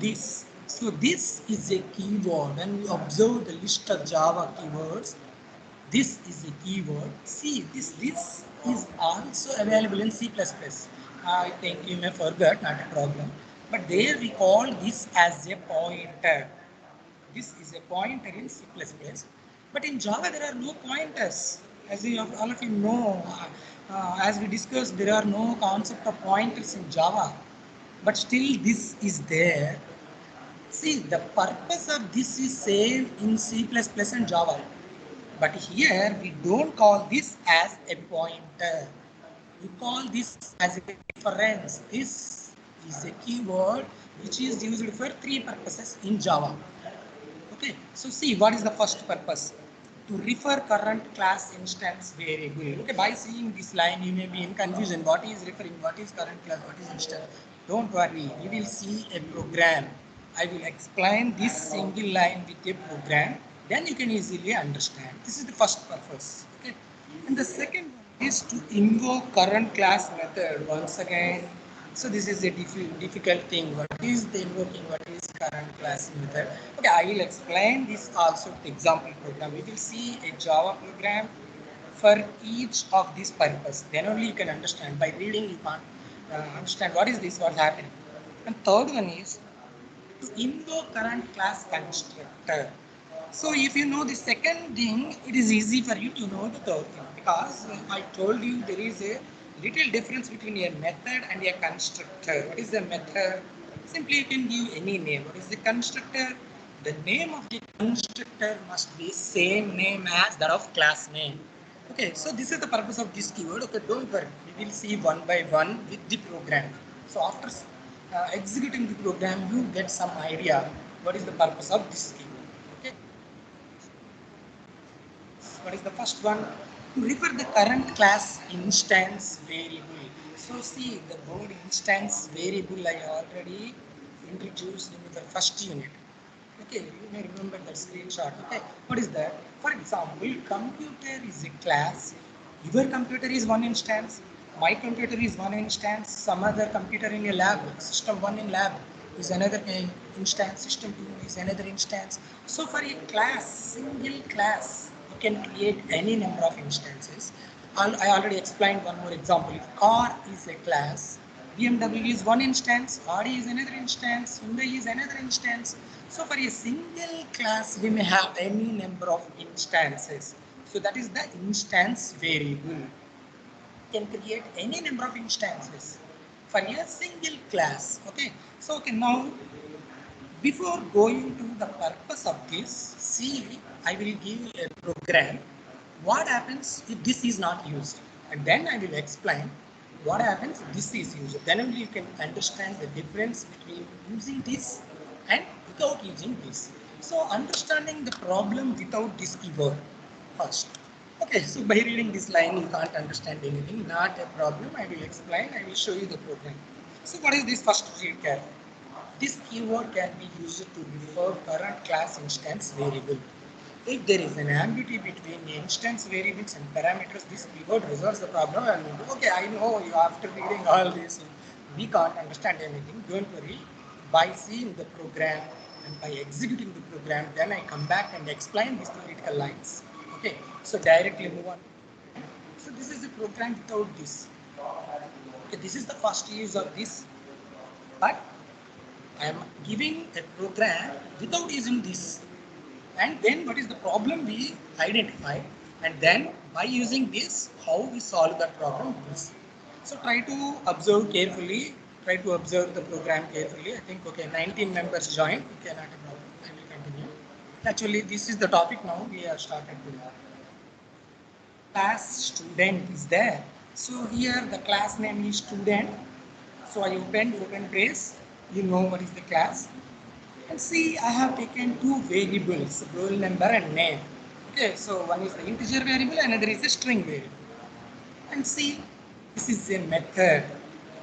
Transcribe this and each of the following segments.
this. So this is a keyword. When we observe the list of Java keywords, this is a keyword. See, this is also available in C++. I think you may forget, not a problem. But there we call this as a pointer. This is a pointer in C++. But in Java there are no pointers. As you all of you know, as we discussed, there are no concept of pointers in Java. But still this is there. See, the purpose of this is same in C++ and Java. But here we don't call this as a pointer. We call this as a reference. This is a keyword which is used for three purposes in Java. Okay, so see what is the first purpose? To refer current class instance variable. Okay, by seeing this line you may be in confusion. What is referring? What is current class? What is instance? Don't worry, we will see a program. I will explain this single line with a program. Then you can easily understand. This is the first purpose. Okay, and the second one is to invoke current class method once again. So this is a difficult thing. What is the invoking? What is current class method? Okay, I will explain this also with example program. We will see a Java program for each of these purpose. Then only you can understand. By reading you can't understand what is this, what's happening. And third one is to invoke current class constructor. So if you know the second thing, it is easy for you to know the third thing, because I told you there is a little difference between a method and a constructor. What is the method? Simply you can give any name. What is the constructor? The name of the constructor must be same name as that of class name. Okay, so this is the purpose of this keyword. Okay, don't worry. We will see one by one with the program. So after executing the program, you get some idea what is the purpose of this keyword. Okay. What is the first one? To refer the current class instance variable. So see the word instance variable I already introduced in the first unit. Okay, you may remember that screenshot. Okay, what is that? For example, computer is a class. Your computer is one instance. My computer is one instance. Some other computer in a lab, system one in lab is another instance. System two is another instance. So for a class, single class, you can create any number of instances. I already explained one more example. If car is a class, BMW is one instance, Audi is another instance, Hyundai is another instance. So for a single class, we may have any number of instances. So that is the instance variable. Can create any number of instances for a single class. Okay. So okay, now before going to the purpose of this, see, I will give a program. What happens if this is not used? And then I will explain what happens if this is used. Then only you can understand the difference between using this and without using this. So understanding the problem without this keyword first. Okay, so by reading this line, you can't understand anything. Not a problem. I will explain. I will show you the program. So what is this first read carefully? This keyword can be used to refer current class instance variable. If there is an ambiguity between the instance variables and parameters, this keyword resolves the problem. And okay, I know you after reading all this, we can't understand anything. Don't worry. By seeing the program and by executing the program, then I come back and explain these theoretical lines. Okay, so directly move on. So this is a program without this. Okay, this is the first use of this, but I am giving a program without using this. And then what is the problem we identify, and then by using this, how we solve that problem. This. So try to observe carefully, try to observe the program carefully. I think okay, 19 members joined. Okay, not a problem. I will continue. Actually, this is the topic now. We have started with class student is there. So here the class name is student. So I open brace. You know what is the class. And see, I have taken two variables, roll number and name. Okay, so one is the integer variable, another is the string variable. And see, this is a method.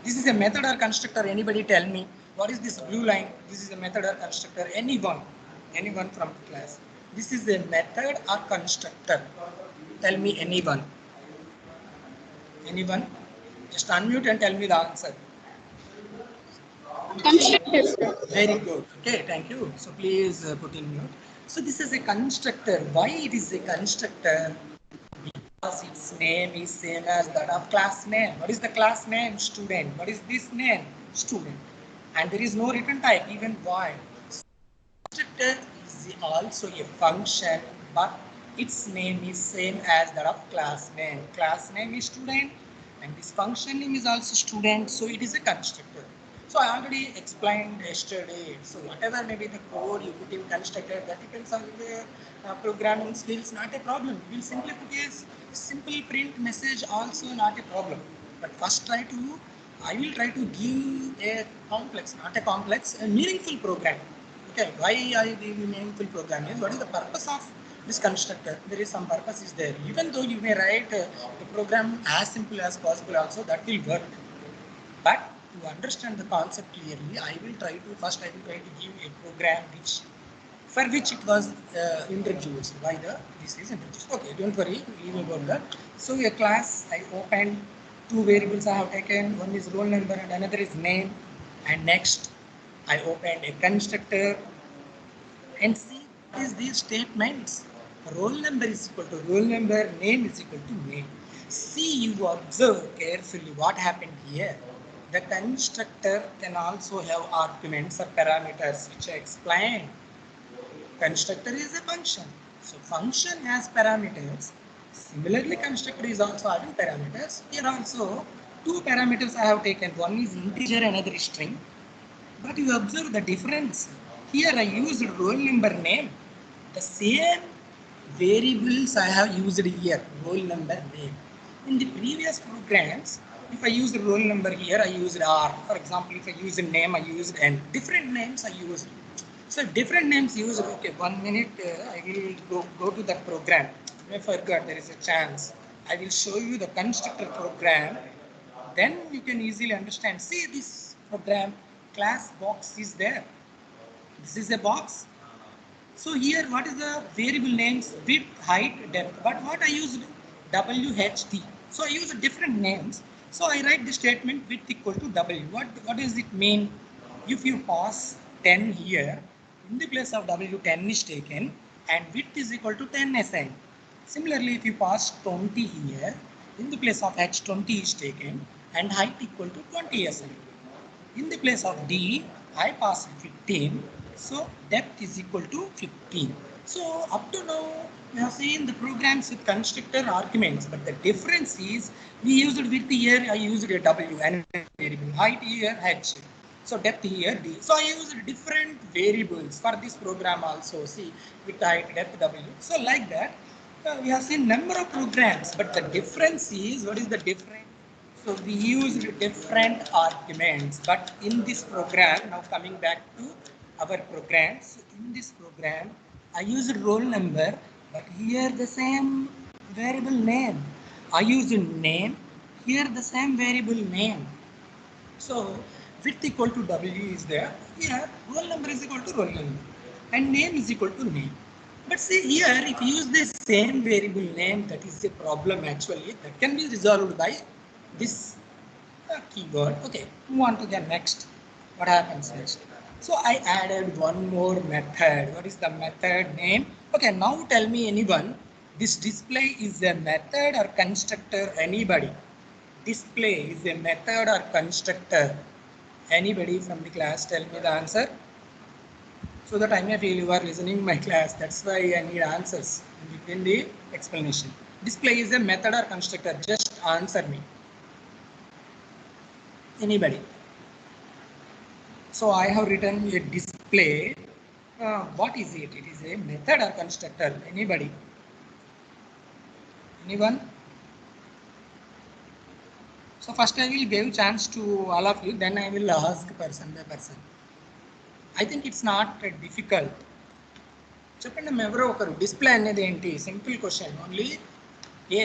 This is a method or constructor. Anybody tell me what is this blue line? This is a method or constructor. Anyone from the class. This is a method or constructor. Tell me anyone. Anyone? Just unmute and tell me the answer. Constructor, sir. Very good. Okay, thank you. So please put in mute. So this is a constructor. Why it is a constructor? Because its name is same as that of class name. What is the class name? Student. What is this name? Student. And there is no return type, even void. Constructor is also a function, but its name is same as that of class name. Class name is student, and this function name is also student, so it is a constructor. So I already explained yesterday. So whatever maybe the code you put in constructor, that depends on the programming skills, not a problem. We will simply put a simple print message, also not a problem. But first I will try to give a complex, not a complex, a meaningful program. Okay, why I give you meaningful program is what is the purpose of this constructor? There is some purpose is there. Even though you may write the program as simple as possible also, that will work. But to understand the concept clearly, I will try to give a program for which it was introduced. Why this is introduced? Okay, don't worry, leave about that. So a class, I opened two variables I have taken. One is roll number and another is name. And next, I opened a constructor and see is these statements. Roll number is equal to roll number, name is equal to name. See, you observe carefully what happened here. The constructor can also have arguments or parameters, which I explained. Constructor is a function. So function has parameters. Similarly, constructor is also having parameters. Here also, two parameters I have taken. One is integer, another is string. But you observe the difference. Here I used roll number name. The same variables I have used here, roll number name. In the previous programs, if I use roll number here, I used R. For example, if I use a name, I used N. Different names I used. So different names used. Okay, 1 minute, I will go to that program. I forgot, there is a chance. I will show you the constructor program. Then you can easily understand. See this program, class box is there. This is a box. So here, what is the variable names? Width, height, depth. But what I used? WHT. So I use different names. So I write the statement width equal to W. What does it mean? If you pass 10 here, in the place of W, 10 is taken and width is equal to 10 assigned. Similarly, if you pass 20 here, in the place of H, 20 is taken and height equal to 20 assigned. In the place of D, I passed 15. So depth is equal to 15. So up to now, we have seen the programs with constructor arguments, but the difference is we used width here, I used a W, another variable, height here, H. So depth here, D. So I used different variables for this program also. See, with height, depth, W. So like that, we have seen number of programs, but the difference is, what is the difference? So we used different arguments, but in this program, now coming back to our programs, in this program, I used roll number, but here the same variable name. I used name, here the same variable name. So width equal to W is there. Here roll number is equal to roll number and name is equal to name. But see here, if you use the same variable name, that is a problem actually. That can be resolved by this keyword. Okay, move on to the next. What happens next? So I added one more method. What is the method name? Okay, now tell me anyone, this display is a method or constructor? Anybody? Display is a method or constructor? Anybody from the class tell me the answer? So that I may feel you are listening my class. That's why I need answers in between the explanation. Display is a method or constructor. Just answer me. Anybody? So I have written a display. What is it? It is a method or constructor. Anybody? Anyone? So first I will give chance to all of you. Then I will ask person by person. I think it's not difficult. చెప్పండి ఎవరో ఒకరు display అనేది ఏంటి simple question only A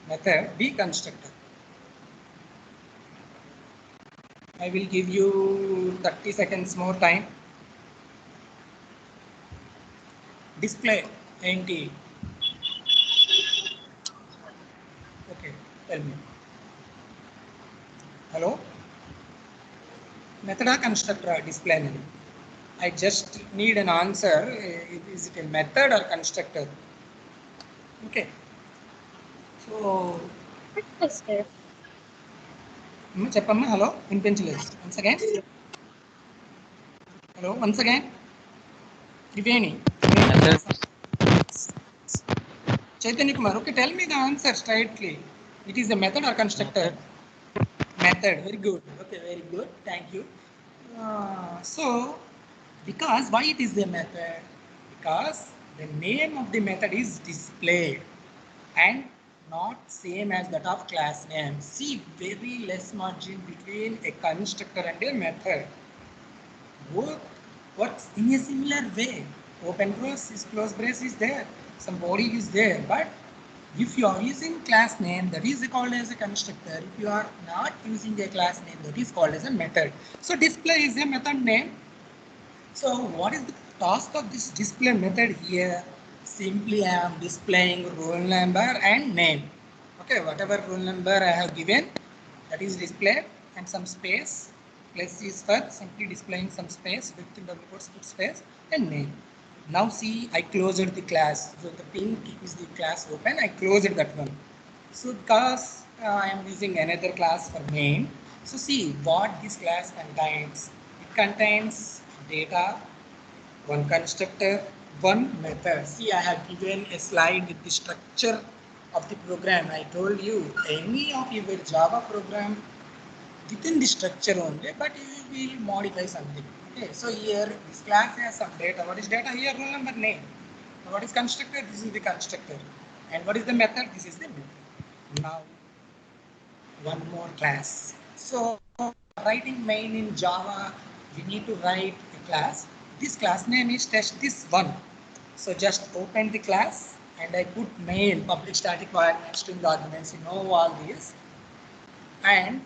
method B constructor I will give you 30 seconds more time. Display ఏంటి okay tell me hello Method or constructor or display name? I just need an answer. Is it a method or constructor? Okay. So, Mister. చెప్పమ్మా hello వినిపించలేదు once again. Hello once again. Triveni. Method. Chaitanya Kumar. Okay, tell me the answer straightly. It is a method or constructor? Method. Very good. Okay, very good. Thank you. So, because why it is a method? Because the name of the method is displayed and not same as that of class name. See, very less margin between a constructor and a method. Both works in a similar way. Open brace is close brace is there. Some body is there. But if you are using class name, that is called as a constructor. If you are not using a class name, that is called as a method. So display is a method name. So what is the task of this display method here? Simply I am displaying roll number and name. Okay, whatever roll number I have given, that is displayed, and some space. Plus is for simply displaying some space within double quotes, put space and name. Now see, I closed the class. So the pink is the class open. I closed that one. So because I am using another class for name. So see what this class contains. It contains data, one constructor, one method. See, I have given a slide with the structure of the program. I told you any of your Java program within the structure only, but you will modify something. Okay, so here this class has some data. What is data here? Roll number, name. What is constructor? This is the constructor. And what is the method? This is the method. Now one more class. So writing main in Java, we need to write a class. This class name is test this one. So just open the class and I put main public static void string arguments, you know all these. And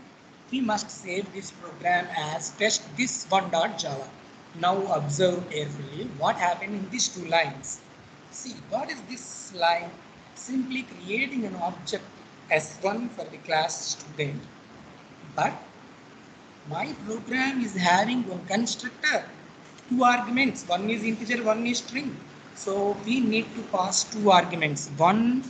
we must save this program as test this one.java. Now observe carefully what happened in these two lines. See, what is this line? Simply creating an object S1 for the class student, but my program is having one constructor, two arguments. One is integer, one is string. So we need to pass two arguments. One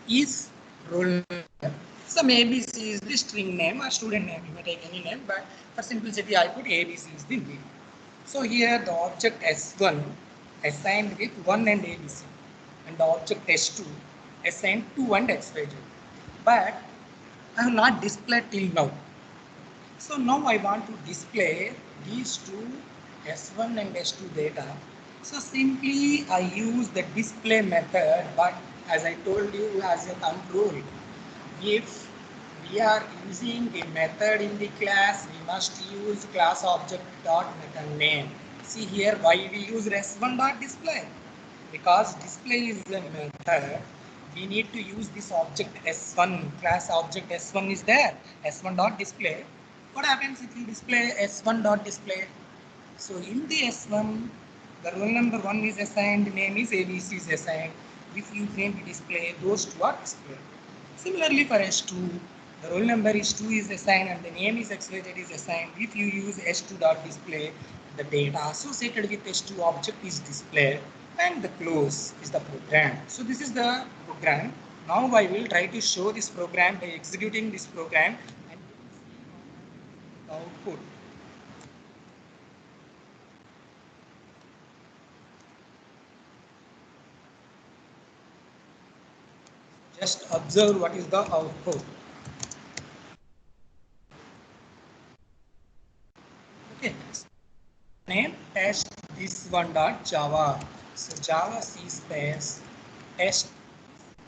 is roll number. Some ABC is the string name or student name. You may take any name, but for simplicity, I put ABC is the name. So here the object S1 assigned with 1 and ABC, and the object S2 assigned 2 and XYZ. But I have not displayed till now. So now I want to display these two S1 and S2 data. So simply I use the display method, but as I told you as a control, if we are using a method in the class, we must use class object dot method name. See here why we use S1 dot display, because display is a method. We need to use this object S1, class object S1 is there, S1 dot display. What happens if you display S1 dot display? So in the S1, the roll number 1 is assigned, name is ABC is assigned. If you name the display, those two are displayed. Similarly for S2, the roll number is 2 is assigned and the name is XYZ is assigned. If you use S2 dot display, the data associated with S2 object is displayed and the close is the program. So this is the program. Now I will try to show this program by executing this program and output. Just observe what is the output. Okay. Name test this one dot Java. So Java C space test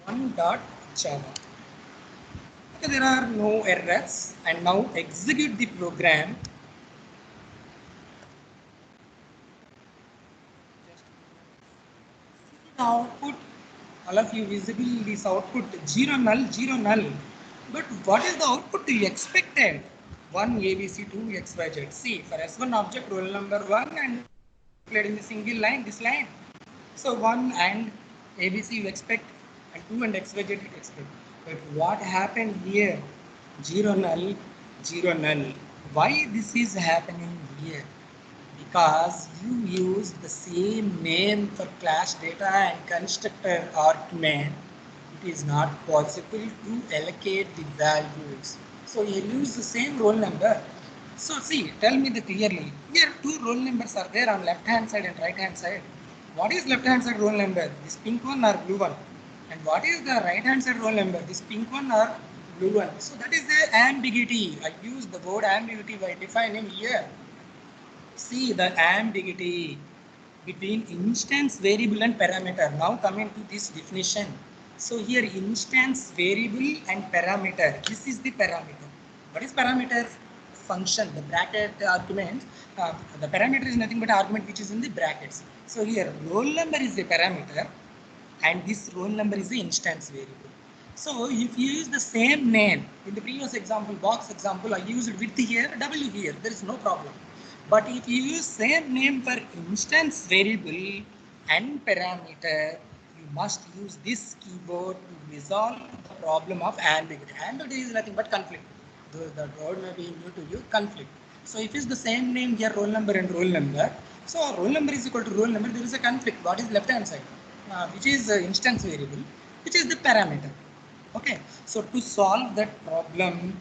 one dot Java. Okay, there are no errors, and now execute the program. The output, all of you visible this output 0 null 0 null. But what is the output you expected? 1 ABC 2 XYZ. See, for S1 object roll number 1 and played in the single line, this line. So 1 and ABC you expect, and 2 and XYZ you expect. But what happened here? 0 null 0 null. Why this is happening here? Because you use the same name for class data and constructor argument, it is not possible to allocate the values. So you use the same roll number. So see, tell me the clearly. Here two roll numbers are there on left hand side and right hand side. What is left hand side roll number? This pink one or blue one? And what is the right hand side roll number? This pink one or blue one? So that is the ambiguity. I use the word ambiguity by defining here. See the ambiguity between instance variable and parameter. Now coming to this definition. So here instance variable and parameter. This is the parameter. What is parameter? Function, the bracket argument. The parameter is nothing but argument which is in the brackets. So here roll number is the parameter and this roll number is the instance variable. So if you use the same name in the previous example, box example, I used width here, W here, there is no problem. But if you use same name for instance variable and parameter, you must use this keyword to resolve the problem of ambiguity. Ambiguity is nothing but conflict. The word may be new to you, conflict. So if it's the same name here, roll number and roll number, so roll number is equal to roll number, there is a conflict. What is left hand side? Which is instance variable, which is the parameter. Okay, so to solve that problem,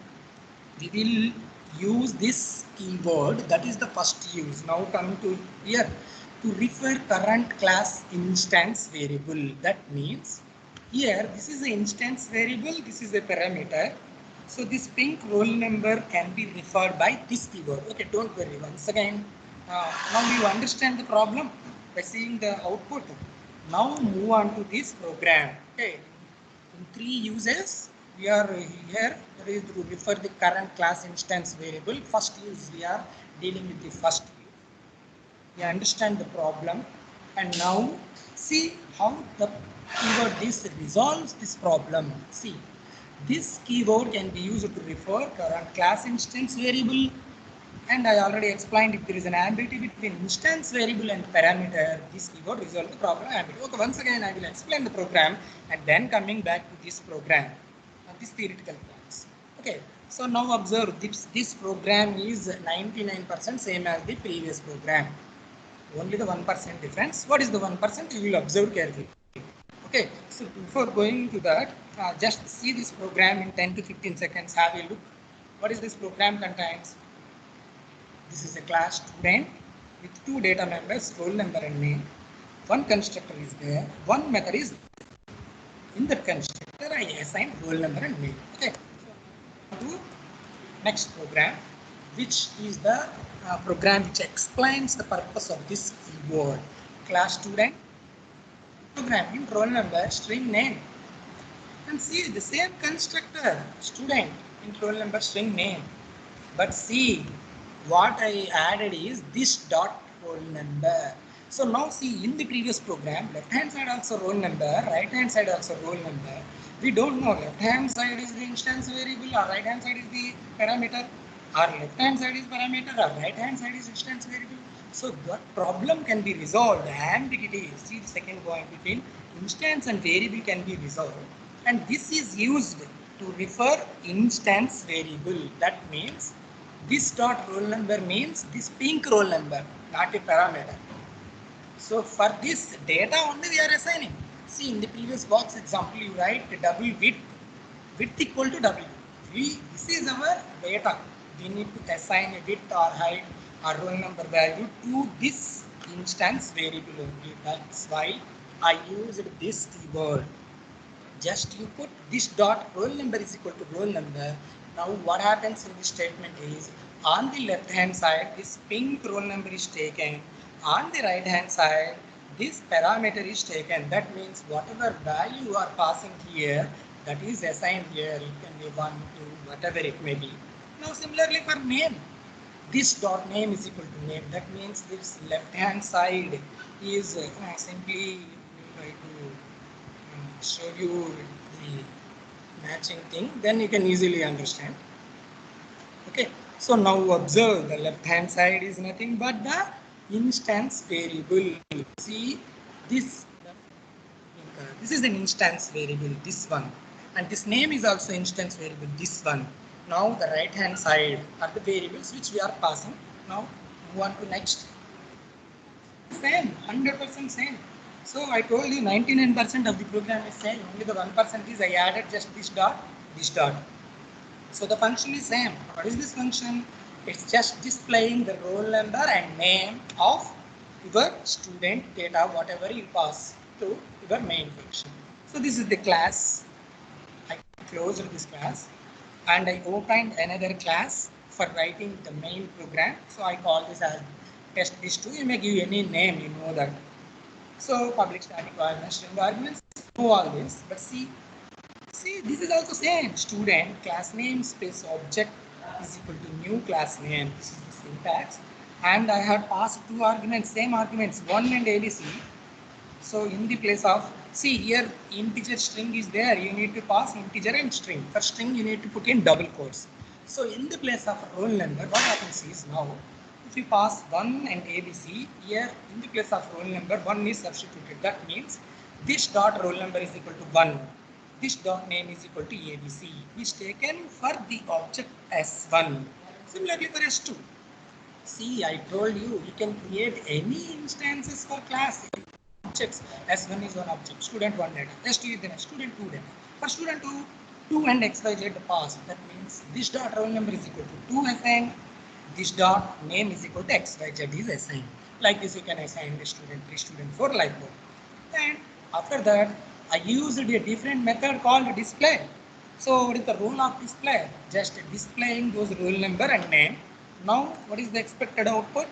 we will use this keyword. That is the first use. Now come to here to refer current class instance variable. That means here this is the instance variable, this is a parameter. So this pink roll number can be referred by this keyword. Okay, don't worry. Once again, now you understand the problem by seeing the output. Now move on to this program. Okay, in three uses we are here to refer the current class instance variable. First use we are dealing with the first use. We understand the problem and now see how the keyword this resolves this problem. See, this keyword can be used to refer current class instance variable, and I already explained if there is an ambiguity between instance variable and parameter, this keyword resolve the problem ambiguity. Okay, once again I will explain the program and then coming back to this program, this theoretical class. Okay, so now observe this program is 99% same as the previous program. Only the 1% difference. What is the 1%? You will observe carefully. Okay, so before going to that, just see this program in 10 to 15 seconds. Have a look. What is this program contains? This is a class student with two data members, roll number and name. One constructor is there, one method is in the constructor I assign roll number and name. Okay, so to next program, which is the program which explains the purpose of this keyword. Class student, programming roll number, string name. And see the same constructor, student in roll number, string name. But see, what I added is this dot roll number. So now see, in the previous program, left hand side also roll number, right hand side also roll number. We don't know left hand side is the instance variable or right hand side is the parameter, or left hand side is parameter or right hand side is instance variable. So that problem can be resolved. Ambiguity, see the second point between instance and variable can be resolved. And this is used to refer instance variable. That means this dot roll number means this pink roll number, not a parameter. So for this data only we are assigning. See, in the previous box example, you write W width equal to W. This is our data. We need to assign a width or height or roll number value to this instance variable only. That's why I used this keyword. Just you put this dot roll number is equal to roll number. Now what happens in this statement is, on the left hand side this pink roll number is taken, on the right hand side this parameter is taken. That means whatever value you are passing here, that is assigned here. It can be 1, 2, whatever it may be. Now similarly for name, this dot name is equal to name. That means this left hand side is simply try to show you the matching thing, then you can easily understand. Okay, so now observe the left hand side is nothing but the instance variable. See this, this is an instance variable, this one, and this name is also instance variable, this one. Now the right hand side are the variables which we are passing. Now move on to next. Same, 100% same. So I told you 99% of the program is same. Only the 1% is I added just this dot, this dot. So the function is same. What is this function? It's just displaying the roll number and name of your student data, whatever you pass to your main function. So this is the class. I closed this class and I opened another class for writing the main program. So I call this as test this2. You may give any name, you know that. So public static arguments, string arguments, know all this. But see, this is also same. Student class name space object is equal to new class name. This is the syntax. And I have passed two arguments, same arguments, 1 and ABC. So in the place of, see here integer string is there, you need to pass integer and string. For string you need to put in double quotes. So in the place of roll number, what happens is now, if you pass 1 and ABC, here in the place of roll number, 1 is substituted. That means this dot roll number is equal to 1. This dot name is equal to ABC, which taken for the object S1. Similarly for S2. See, I told you, you can create any instances for class objects. S1 is one object, student 1 data, S2 is the next, student 2 data. For student 2, 2 and XYZ pass. That means this dot roll number is equal to 2 assigned, this dot name is equal to XYZ is assigned. Like this you can assign the student 3, student 4, like that. And after that, I used a different method called display. So what is the role of display? Just displaying those roll number and name. Now what is the expected output?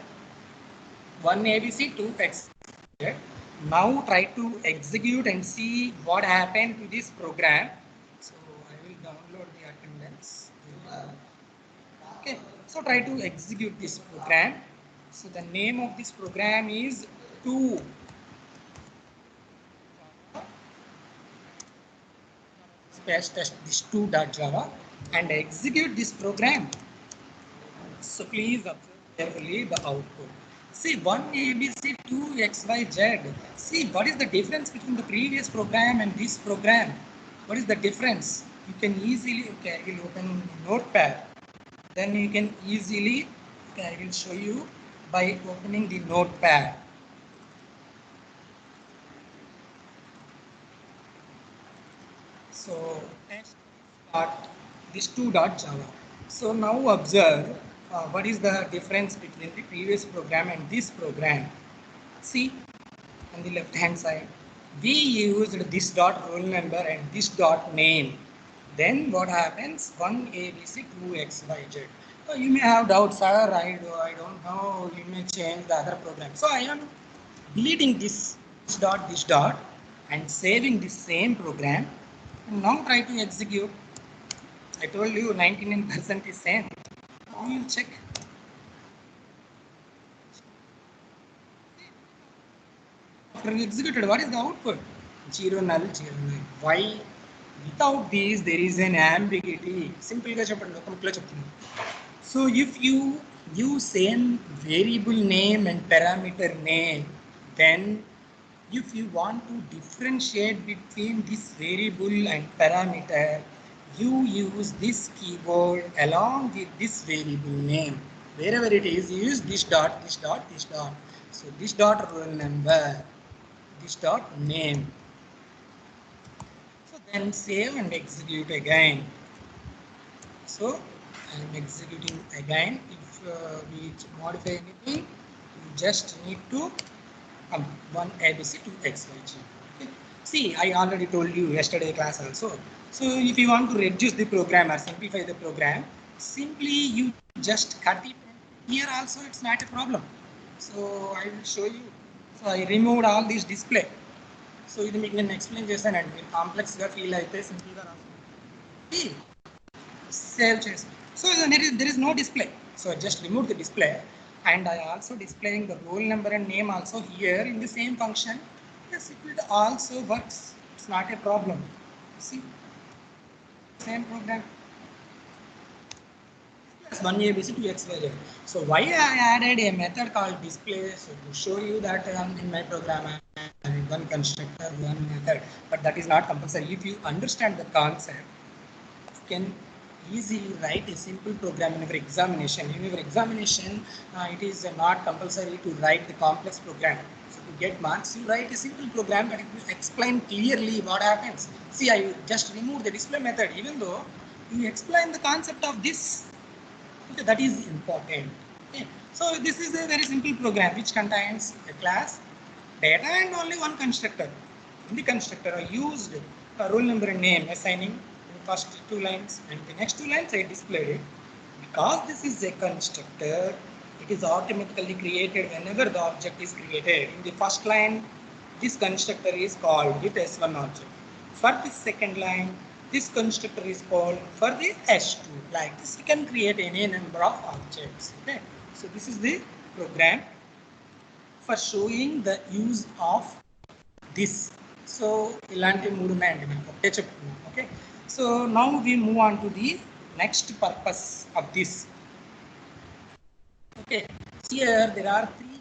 1 ABC, 2 XYZ. Now try to execute and see what happened to this program. So I will download the attendance. Okay, so try to execute this program. So the name of this program is 2. Space test this 2.java and execute this program. So please observe carefully the output. See 1 ABC 2 XYZ. See what is the difference between the previous program and this program? What is the difference? You can easily, okay, I will open Notepad. Then you can easily, okay, I will show you by opening the Notepad. So next start this 2.java. So now observe what is the difference between the previous program and this program. See on the left hand side, we used this dot roll number and this dot name. Then what happens? 1 ABC 2 XYZ. So you may have doubts, sir. I don't know. You may change the other program. So I am deleting this dot, and saving the same program. And now try to execute. I told you 99% is same. We will check. After we executed, what is the output? 0 null 0 null. Why? Without these, there is an ambiguity. Simple ga cheppandi. So if you use same variable name and parameter name, then if you want to differentiate between this variable and parameter, you use this keyword along with this variable name. Wherever it is, you use this dot, this dot, this dot. So this dot roll number, this dot name. So then save and execute again. So I am executing again. If we modify anything, you just need to 1 ABC 2 XYZ. Okay. See, I already told you yesterday class also. So if you want to reduce the program or simplify the program, simply you just cut it. Here also it's not a problem. So I will show you. So I removed all this display. So ఇది మీకు నేను explain చేశానండి. మీరు కాంప్లెక్స్గా feel అయితే సింపుల్గా రాసుకోండి. Save చేసి. So there is no display. So I just remove the display. And I also displaying the roll number and name also here in the same function. Yes, it will also works. It's not a problem. See, same program. Plus 1 ABC 2 XYZ. So why I added a method called display? So to show you that in my program I have one constructor, one method, but that is not compulsory. If you understand the concept, you can easily write a simple program in your examination. In your examination, it is not compulsory to write the complex program. So to get marks, you write a simple program that will explain clearly what happens. See, I just remove the display method, even though you explain the concept of this. Okay, that is important. Okay. So this is a very simple program which contains a class, data, and only one constructor. In the constructor, I used a roll number and name assigning the first two lines, and the next two lines I displayed it. Because this is a constructor, it is automatically created whenever the object is created. In the first line, this constructor is called with S1 object. For the second line, this constructor is called for the S2. Like this, you can create any number of objects. Okay. So this is the program for showing the use of this. So ilanti moodu ఉన్నాయండి మనకు ఒకటే చెప్తున్నాం. Okay. So now we move on to the next purpose of this. Okay. Here there are three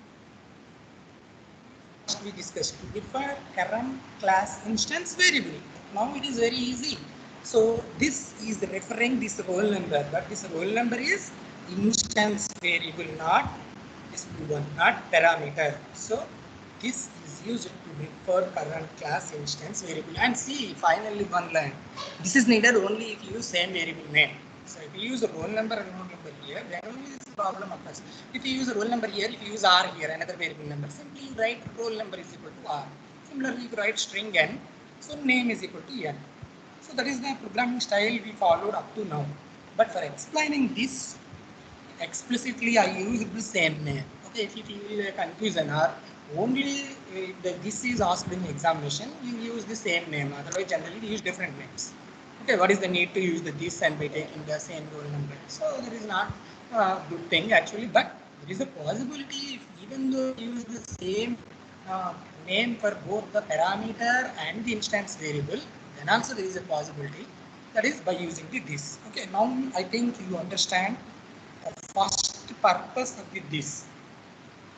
we discussed to defer current class instance variable. Now it is very easy. So this is referring this roll number, but this roll number is instance variable, not this one, not parameter. So this is used to refer current class instance variable. And see, finally one line. This is needed only if you use same variable name. So if you use a roll number and roll number here, then only this problem occurs. If you use a roll number here, if you use R here, another variable number, simply you write roll number is equal to R. Similarly, if you write string n, so name is equal to n. So that is the programming style we followed up to now. But for explaining this explicitly, I use the same name. Okay, if you feel confusion or only this is asked in examination, you use the same name. Otherwise, generally we use different names. Okay, what is the need to use the this and by taking the same roll number? So there is not a good thing actually, but there is a possibility if even though you use the same name for both the parameter and the instance variable, then also there is a possibility, that is by using the this. Okay, now I think you understand the first purpose of the this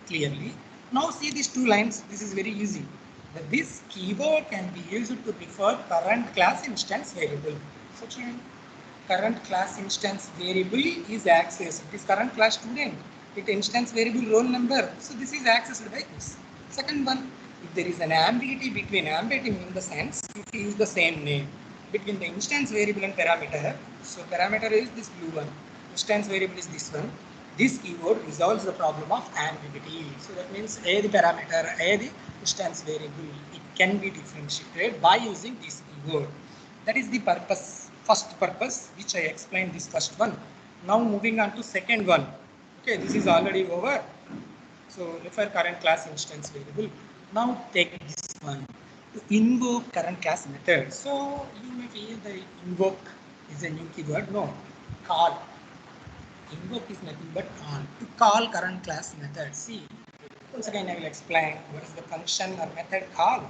clearly. Now see these two lines, this is very easy. This keyword can be used to refer current class instance variable. So current class instance variable is accessed. This current class student, it instance variable roll number. So this is accessed by this. Second one, if there is an ambiguity between ambiguity in the sense, if you use the same name between the instance variable and parameter. So parameter is this blue one, instance variable is this one. This keyword resolves the problem of ambiguity. So that means A the parameter, A the instance variable, it can be differentiated by using this keyword. That is the purpose, first purpose, which I explained this first one. Now moving on to second one. Okay, this is already over. So refer current class instance variable. Now take this one, to invoke current class method. So you may feel the invoke is a new keyword. No, call. Invoke is nothing but call. To call current class method. See, once again I will explain what is the function or method call.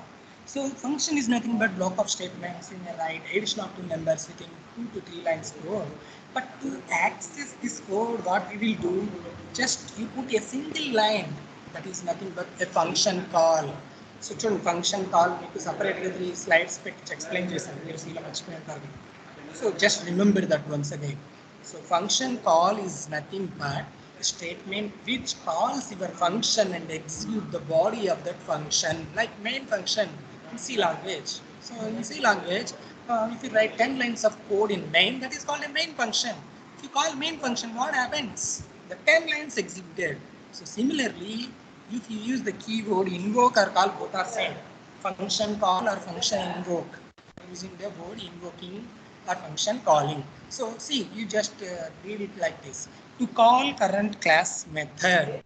So function is nothing but block of statements in a write addition of two numbers within 2 to 3 lines code. But to access this code, what we will do, just you put a single line, that is nothing but a function call. So function call మీకు separate గా 3 slides పెట్టి explain చేశాను, మీరు సీలో మర్చిపోయారు. So just remember that once again. So function call is nothing but a statement which calls your function and execute the body of that function, like main function in C language. So in C language, if you write 10 lines of code in main, that is called a main function. If you call main function, what happens? The 10 lines executed. So similarly, if you use the keyword invoke or call, both are same. Function call or function invoke, using the word invoking or function calling. So see, you just read it like this. To call current class method.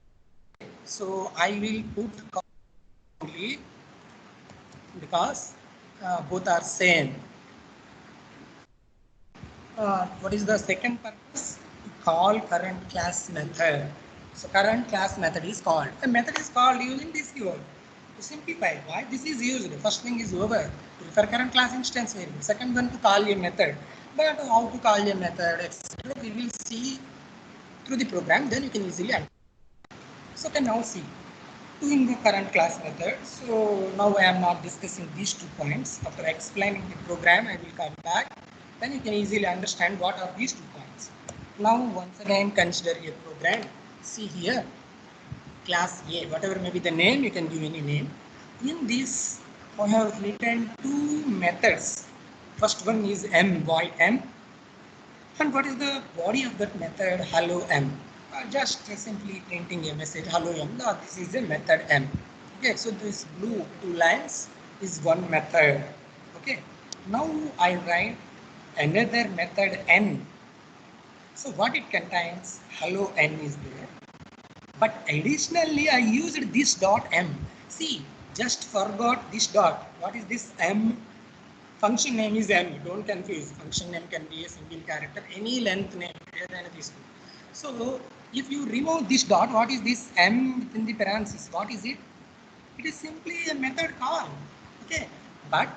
So I will put call only because both are same. What is the second purpose? To call current class method. So current class method is called. The method is called using this keyword. To simplify, why this is used? First thing is over, to refer current class instance variable. Second one, to call a method. But how to call a method, etc., we will see through the program, then you can easily understand. So can now see to invoke current class method. So now I am not discussing these 2 points. After explaining the program, I will come back then you can easily understand what are these 2 points. Now once again consider a program. See here, class A, whatever may be the name, you can give any name. In this, I have written 2 methods. First one is m, void m. And what is the body of that method? Hello m. Just simply printing a message, hello m. Now this is a method m. Okay, so this blue 2 lines is one method. Okay, now I write another method n. So what it contains? Hello n is there. But additionally, I used this dot m. See, just forgot this dot. What is this m? Function name is m. Don't confuse. Function name can be a single character, any length name. So, if you remove this dot, what is this m within the parenthesis? What is it? It is simply a method call. Okay, but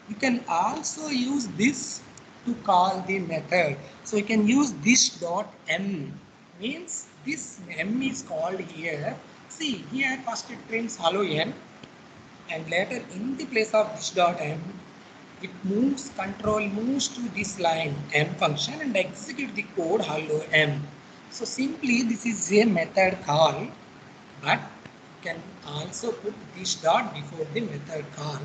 you can also use this to call the method. So you can use this dot m, means this m is called here. See here, first it prints hello n, and later in the place of this dot m, it moves, control moves to this line m function and execute the code hello m. So simply this is a method call, but you can also put this dot before the method call.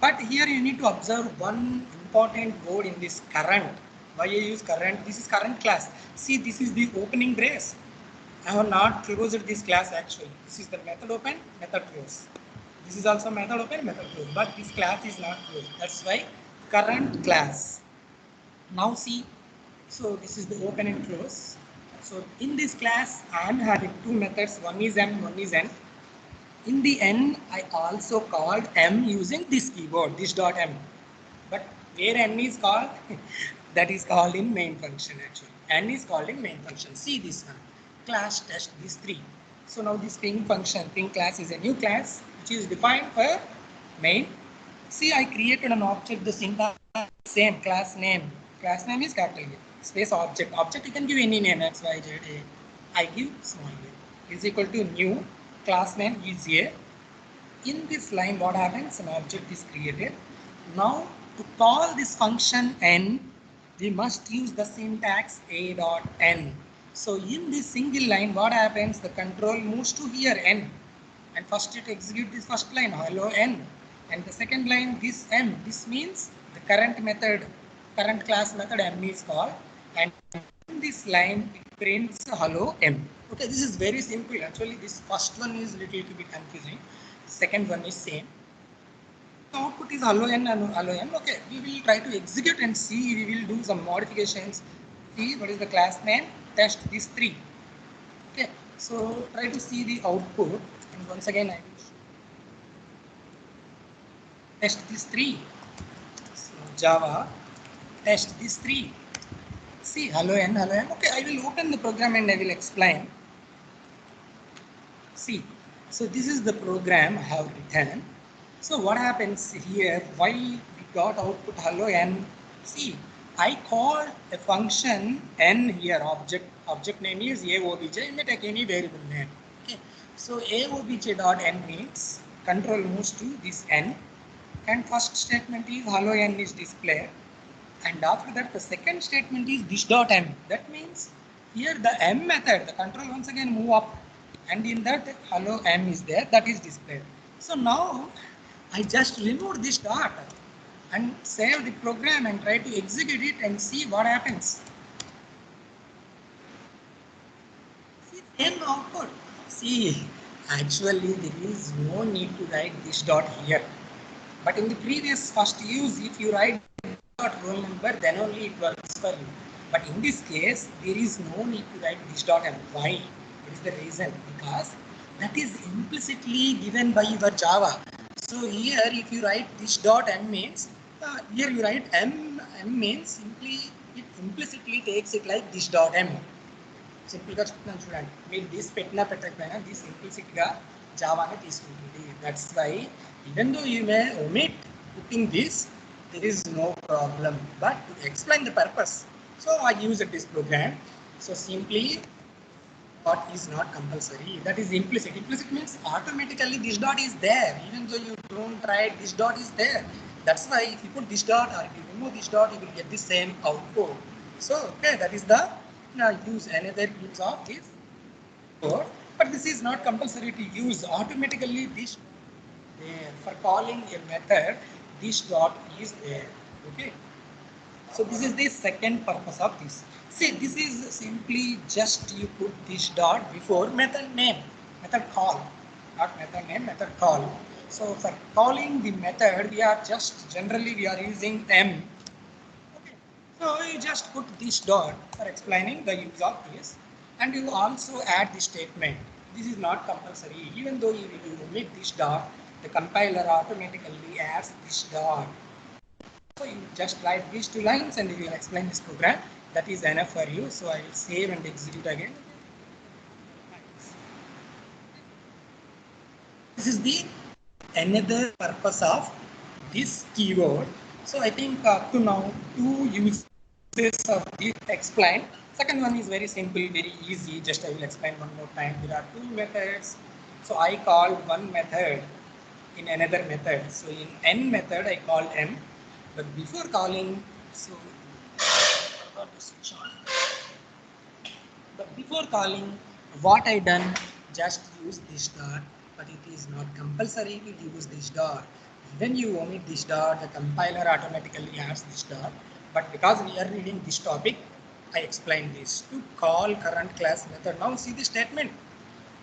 But here you need to observe one important word in this current. Why I use current? This is current class. See, this is the opening brace. I have not closed this class actually. This is the method open, method close. This is also method open, method close. But this class is not closed. That's why current class. Now see, so this is the open and close. So in this class, I am having 2 methods. One is m, one is n. In the n, I also called m using this keyboard, this dot m. But where n is called, that is called in main function actually. N is called in main function. See this one, class test these 3. So now this ping function, ping class is a new class which is defined for main. See, I created an object, the syntax same, class name. Class name is capital A, space object. Object you can give any name, x, y, z, a. I give small a is equal to new. Class name is A. In this line, what happens? An object is created. Now, to call this function n, we must use the syntax a dot n. So, in this single line, what happens? The control moves to here n, and first it executes this first line, hello n, and the second line, this m. This means the current method, current class method m is called, and in this line it prints hello m. Okay, this is very simple. Actually, this first one is little bit confusing. Second one is same. The output is hello n and hello m. Okay, we will try to execute and see. We will do some modifications. See what is the class name. Test these 3. Okay, so try to see the output. And once again, I will test these 3. So Java, test these 3. See, hello n, hello n. Okay, I will open the program and I will explain. See, so this is the program I have written. So what happens here? Why we got output hello n? See, I called a function n here, object name is aobj. You may take any variable name. Okay, so aobj dot n means control moves to this n, and first statement is hello n is displayed. And after that, the second statement is this dot m. That means here the m method, the control once again move up, and in that hello m is there, that is displayed. So now I just remove this dot and save the program and try to execute it and see what happens. See, same output. See, actually there is no need to write this dot here. But in the previous first use, if you write dot roll number, then only it works for you. But in this case, there is no need to write this dot m. Why? What is the reason? Because that is implicitly given by your Java. So here, if you write this dot m means, here you write m means simply it implicitly takes it like this dot m. Simple గా చెప్తున్నాను చూడండి. మీరు this పెట్టినా పెట్టకపోయినా this implicit గా Java ని తీసుకుంటుంది. That's why even though you may omit putting this, there is no problem. But to explain the purpose, so I used this program. So simply dot is not compulsory. That is implicit. Implicit means automatically this dot is there. Even though you don't write, this dot is there. That's why if you put this dot or you remove this dot, you will get the same output. So, okay, that is the another use of this code. But this is not compulsory to use automatically this there. For calling a method, this dot is there. Okay. So this is the second purpose of this. See, this is simply just you put this dot before method name, method call, not method name, method call. So for calling the method, we are just generally we are using m. Okay. So you just put this dot for explaining the use of this, and you also add the statement. This is not compulsory. Even though you omit this dot, the compiler automatically adds this dot. So you just write these two lines and you will explain this program. That is enough for you. So I will save and execute again. This is the another purpose of this keyword. So I think up to now 2 uses of this explained. Second one is very simple, very easy. Just I will explain one more time. There are 2 methods. So I call one method in another method. So in n method I call m. But before calling, so I forgot to switch on. But before calling, what I done, just use this dot, but it is not compulsory to use this dot. When you omit this dot, the compiler automatically adds this dot. But because we are reading this topic, I explained this. To call current class method. Now see the statement.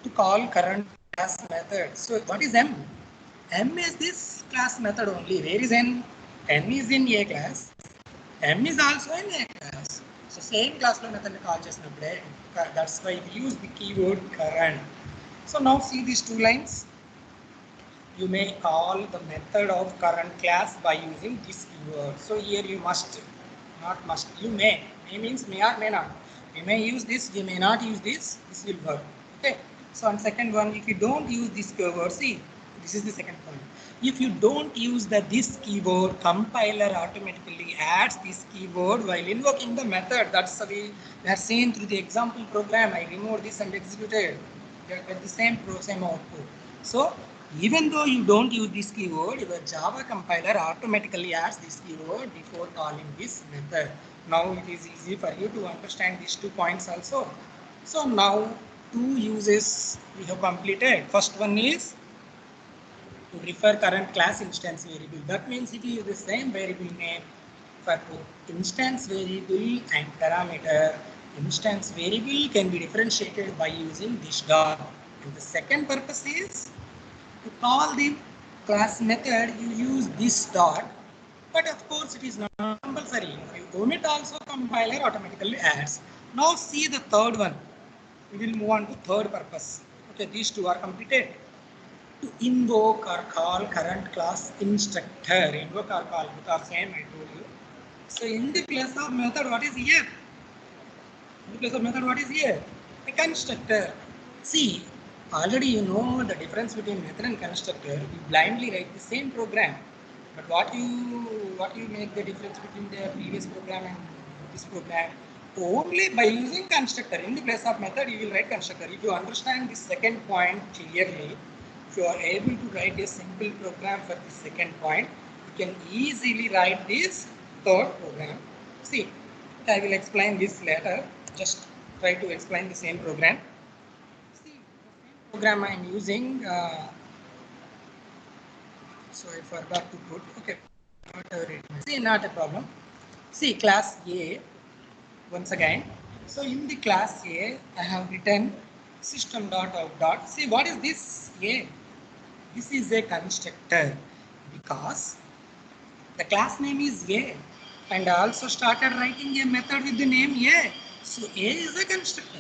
To call current class method. So what is m? M is this class method only. Where is n? N is in A class. M is also in A class. So same class lo method call chesinapude. That's why we use the keyword current. So now see these 2 lines. You may call the method of current class by using this keyword. So here you must, not must, you may. May means may or may not. You may use this, you may not use this. This will work. Okay. So on second one, if you don't use this keyword, see, this is the second point. If you don't use this keyword, compiler automatically adds this keyword while invoking the method. That's the way we are seen through the example program. I removed this and executed. You get the same output. So even though you don't use this keyword, your Java compiler automatically adds this keyword before calling this method. Now it is easy for you to understand these 2 points also. So now 2 uses we have completed. First one is to refer current class instance variable. That means if you use the same variable name for both instance variable and parameter, instance variable can be differentiated by using this dot. And the second purpose is to call the class method, you use this dot, but of course it is not compulsory. If you omit also, compiler automatically adds. Now see the third one. We will move on to third purpose. Okay, these 2 are completed. To invoke or call current class instructor. Invoke or call, both are same, I told you. So in the place of method, what is here? In the place of method, what is here? A constructor. See, already you know the difference between method and constructor. You blindly write the same program. But what you make the difference between the previous program and this program? Only by using constructor. In the place of method, you will write constructor. If you understand this second point clearly, if you are able to write a simple program for the second point, you can easily write this third program. See, I will explain this later. Just try to explain the same program. See, the same program I am using. So I forgot to put. Okay, whatever it may. See, not a problem. See, class A. Once again. So in the class A, I have written system.out. See, what is this A? This is a constructor because the class name is A, and I also started writing a method with the name A. So A is a constructor.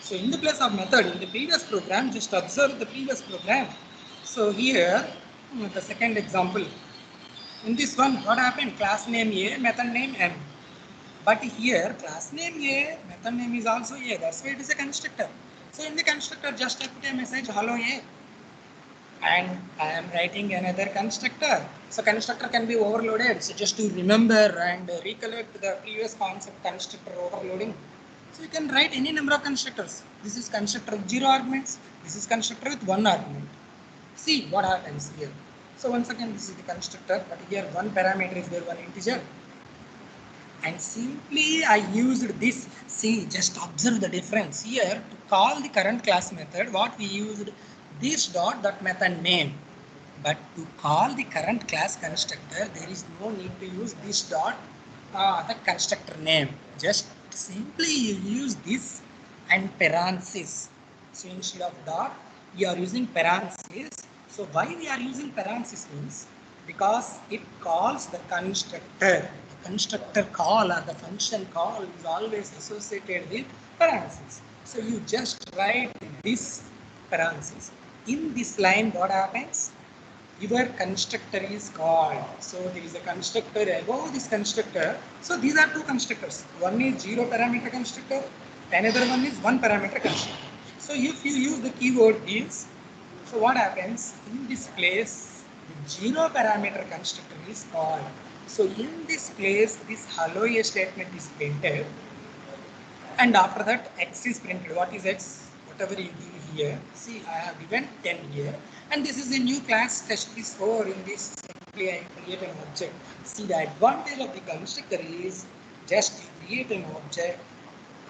So in the place of method, in the previous program, just observe the previous program. So here, the second example. In this one, what happened? Class name A, method name M. But here, class name A, method name is also A. That's why it is a constructor. So in the constructor, just I put a message, hello A. And I am writing another constructor. So constructor can be overloaded. So just to remember and recollect the previous concept, constructor overloading. So you can write any number of constructors. This is constructor with 0 arguments. This is constructor with 1 argument. See what happens here. So once again, this is the constructor, but here one parameter is there, one integer. And simply I used this. See, just observe the difference here. To call the current class method, what we used this dot, that method name. But to call the current class constructor, there is no need to use this dot, the constructor name. Just simply you use this and parenthesis. So instead of dot, you are using parenthesis. So why we are using parenthesis means because it calls the constructor. The constructor call or the function call is always associated with parenthesis. So you just write this parenthesis. In this line, what happens? Your constructor is called. So there is a constructor above this constructor. So these are two constructors. One is 0 parameter constructor, another one is 1 parameter constructor. So if you use the keyword is, so what happens in this place, the 0 parameter constructor is called. So in this place, this hello a statement is printed, and after that x is printed. What is x? Whatever you give here. See, I have given 10 here, and this is a new class test is 4. In this, simply I create an object. See, the advantage of the constructor is just create an object,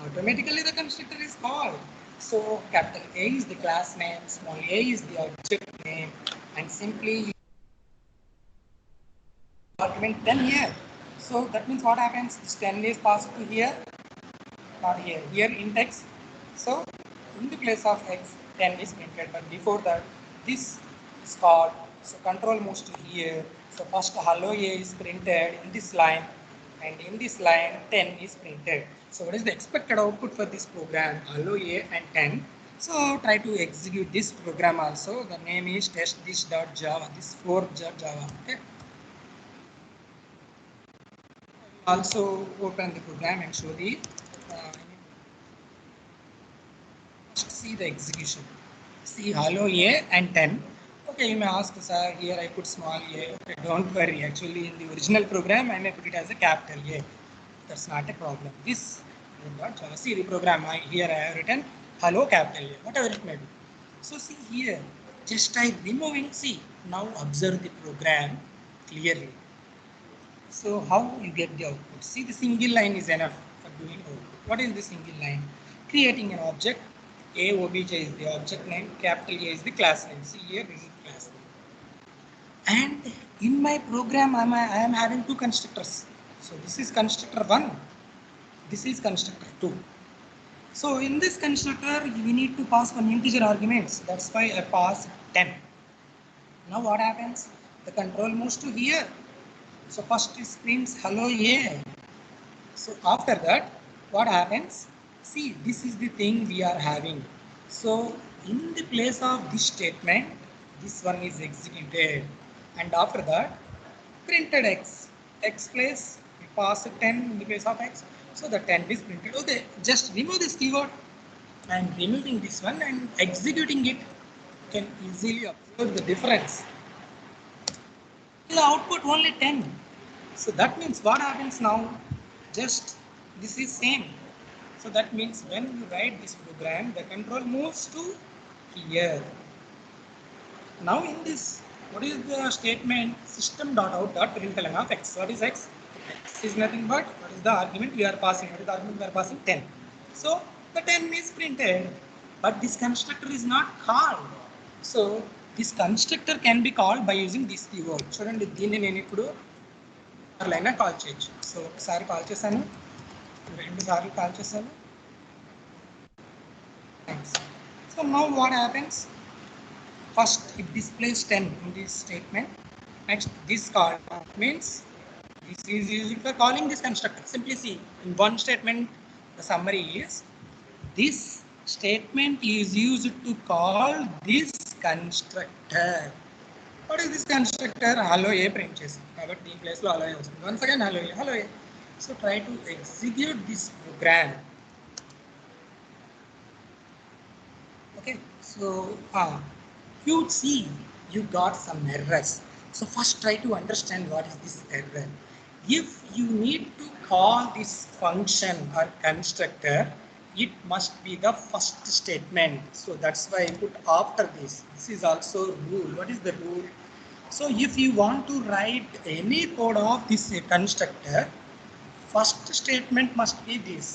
automatically the constructor is called. So capital A is the class name, small a is the object name, and simply argument 10 here. So that means what happens? This 10 is passed to here, not here. Here index. So in the place of x, 10 is printed, but before that, this is called. So control moves to here. So first hello a is printed in this line, and in this line 10 is printed. So what is the expected output for this program? Hello a and 10. So try to execute this program also. The name is test.this.java. This 4.java. Okay. Also open the program and show the see the execution. See hello a and 10. Okay, you may ask, sir, here I put small a. Okay, don't worry. Actually, in the original program, I may put it as a capital A. That's not a problem. This Java. See the program. Here I have written hello capital A, whatever it may be. So see here, just I removing. See, now observe the program clearly. So how you get the output? See, the single line is enough for doing output. What is the single line? Creating an object. A obj is the object name, capital A is the class name. See here, this is the class name. And in my program, I am having two constructors. So this is constructor 1, this is constructor 2. So in this constructor, we need to pass one integer arguments. That's why I pass 10. Now what happens? The control moves to here. So first it prints hello A. So after that, what happens? See, this is the thing we are having. So in the place of this statement, this one is executed. And after that, printed x. X place, we pass 10 in the place of x. So the 10 is printed. Okay, just remove this keyword. And removing this one and executing it, you can easily observe the difference. The output only 10. So that means what happens now? Just this is same. So that means when you write this program, the control moves to here. Now in this, what is the statement? System.out.println of x. What is x? X is nothing but what is the argument we are passing? What is the argument we are passing? 10. So the 10 is printed, but this constructor is not called. So this constructor can be called by using this keyword. చూడండి దీన్ని నేను ఇప్పుడు లైనా call చేయొచ్చు. So ఒకసారి call చేశాను, రెండు సార్లు call చేశాను. So now what happens? First it displays 10 in this statement. Next this call means this is used for calling this constructor. Simply see in one statement the summary is this statement is used to call this constructor. What is this constructor? Hello A print chesi. Kabatti in place lo hello A vastundi. Once again hello A, hello A. So try to execute this program. Okay, so you see you got some errors. So first try to understand what is this error. If you need to call this function or constructor, it must be the first statement. So that's why I put after this. This is also rule. What is the rule? So if you want to write any code of this constructor, first statement must be this.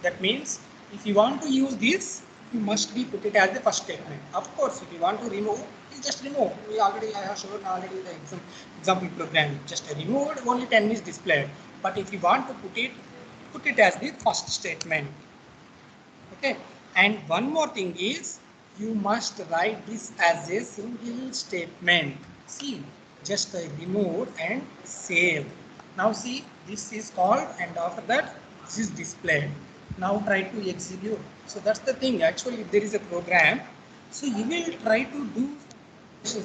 That means if you want to use this, you must be put it as the first statement. Of course, if you want to remove, you just remove. I have shown already the example program. Just removed, only 10 is displayed. But if you want to put it as the first statement. Okay. And one more thing is, you must write this as a single statement. See, just remove and save. Now see, this is called, and after that, this is displayed. Now try to execute. So that's the thing. Actually, if there is a program, so you will try to do,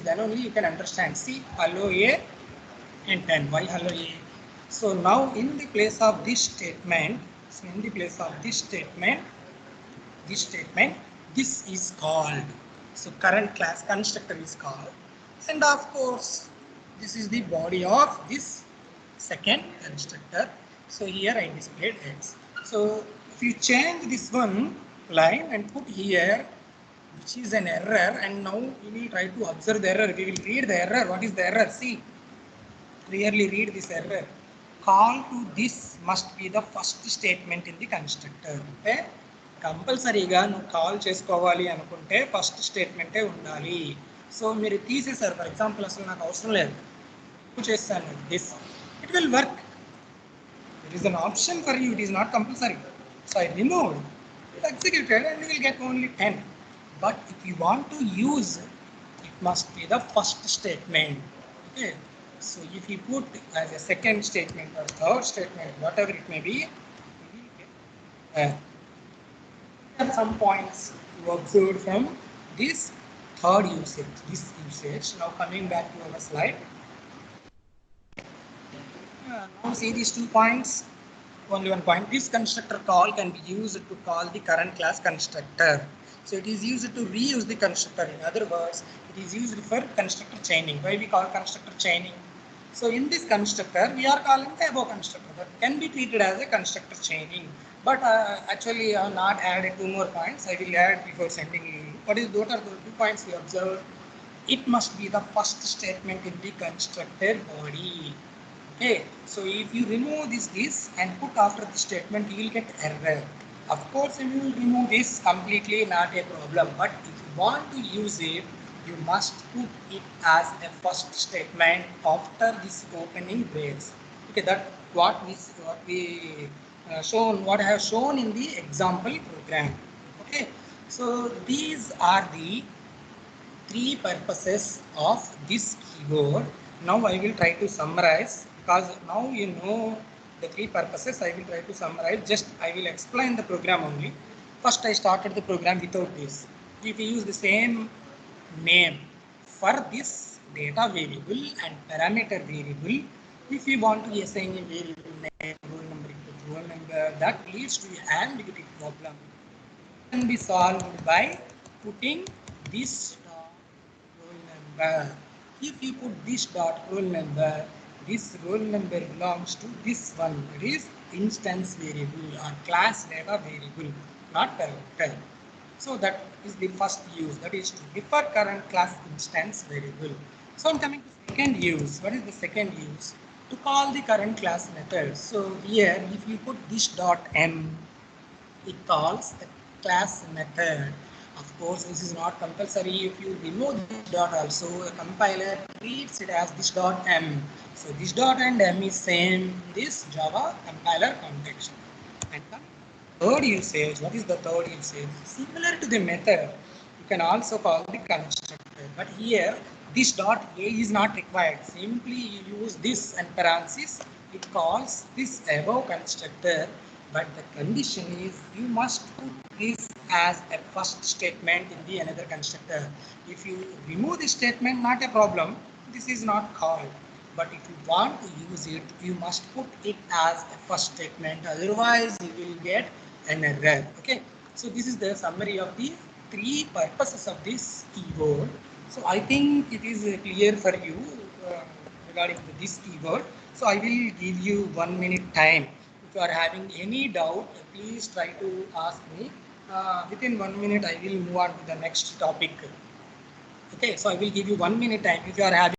then only you can understand. See, hello A and 10. Why hello A? So now in the place of this statement, this is called. So current class constructor is called. And of course, this is the body of this second constructor. So here I displayed X. So if you change this one line and put here, which is an error, and now we will try to observe the error. We will read the error. What is the error? See, clearly read this error. Call to this must be the first statement in the constructor. Okay? కంపల్సరీగా నువ్వు call చేసుకోవాలి అనుకుంటే first స్టేట్మెంటే ఉండాలి. So మీరు తీసేశారు, for example అసలు నాకు అవసరం లేదు, చేస్తాను this, it will work. It is an option for you, it is not compulsory. So I remove it, executed, and you will get only 10. But if you want to use, it must be the first statement. Okay. So if you put as a second statement or third statement, whatever it may be, you will get some points you observed from this third usage. Now coming back to our slide. Now see these 2 points. Only one point. This constructor call can be used to call the current class constructor. So it is used to reuse the constructor. In other words, it is used for constructor chaining. Why we call constructor chaining? So in this constructor, we are calling the above constructor. That can be treated as a constructor chaining. But actually, I have not added 2 more points. I will add before sending you. What are the 2 points we observed? It must be the first statement in the constructor body. Okay. So if you remove this and put after the statement, you will get error. Of course, if you will remove this completely, not a problem. But if you want to use it, you must put it as a first statement after this opening brace. Okay, that what I have shown in the example program. Okay, so these are the 3 purposes of this keyboard. Now I will try to summarize, because now you know the 3 purposes. I will try to summarize. Just I will explain the program only. First, I started the program without this. If you use the same name for this data variable and parameter variable, if you want to assign a variable name, roll number equal to roll number, that leads to an ambiguity problem. It can be solved by putting this dot roll number. If you put this dot roll number, this roll number belongs to this one, that is instance variable or class data variable, not parameter. So that is the first use, that is to refer current class instance variable. So I'm coming to second use. What is the second use? To call the current class method. So here, if you put this dot m, it calls the class method. Of course, this is not compulsory. If you remove this dot also, a compiler treats it as this dot m. So this dot and m is same in this Java compiler context. And third usage, what is the third usage? Similar to the method, you can also call the constructor. But here, this dot a is not required. Simply you use this and parenthesis, it calls this above constructor. But the condition is you must put this as a first statement in the another constructor. If you remove this statement, not a problem. This is not called. But if you want to use it, you must put it as a first statement. Otherwise, you will get an error. Okay. So this is the summary of the 3 purposes of this keyboard. So I think it is clear for you regarding this keyboard. So I will give you 1 minute time. If you are having any doubt, please try to ask me. Within 1 minute, I will move on to the next topic. Okay. So I will give you 1 minute time. If you are having